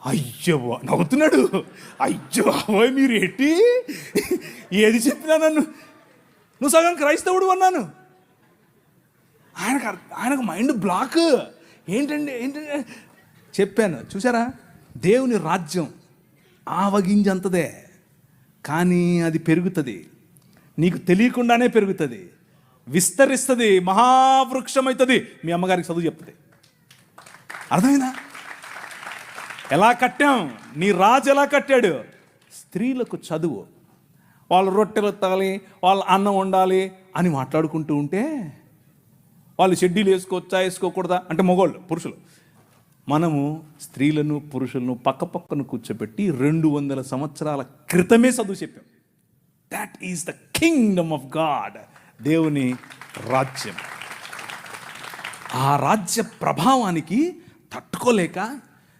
అయ్యో నవ్వుతున్నాడు. అయ్యో అవ్వయ్ మీరు ఏంటి ఏది చెప్పినా నువ్వు సగం క్రైస్తవుడు అన్నాను. ఆయనకు మైండ్ బ్లాక్. ఏంటంటే చెప్పాను చూసారా, దేవుని రాజ్యం ఆవగింజంతదే, కానీ అది పెరుగుతుంది, నీకు తెలియకుండానే పెరుగుతుంది, విస్తరిస్తుంది, మహావృక్షం అవుతుంది. మీ అమ్మగారికి చదువు చెప్తుంది. అర్థమైందా? ఎలా కట్టాం, నీ రాజు ఎలా కట్టాడు? స్త్రీలకు చదువు, వాళ్ళు రొట్టెలు ఎత్తాలి, వాళ్ళు అన్నం వండాలి అని మాట్లాడుకుంటూ ఉంటే, వాళ్ళు షెడ్యూల్ వేసుకోవచ్చా వేసుకోకూడదా అంటే మగవాళ్ళు పురుషులు, మనము స్త్రీలను పురుషులను పక్కపక్కను కూర్చోబెట్టి 200 సంవత్సరాల క్రితమే చదువు చెప్పాం. That is the Kingdom of God, దేవుని రాజ్యం. ఆ రాజ్య ప్రభావానికి తట్టుకోలేక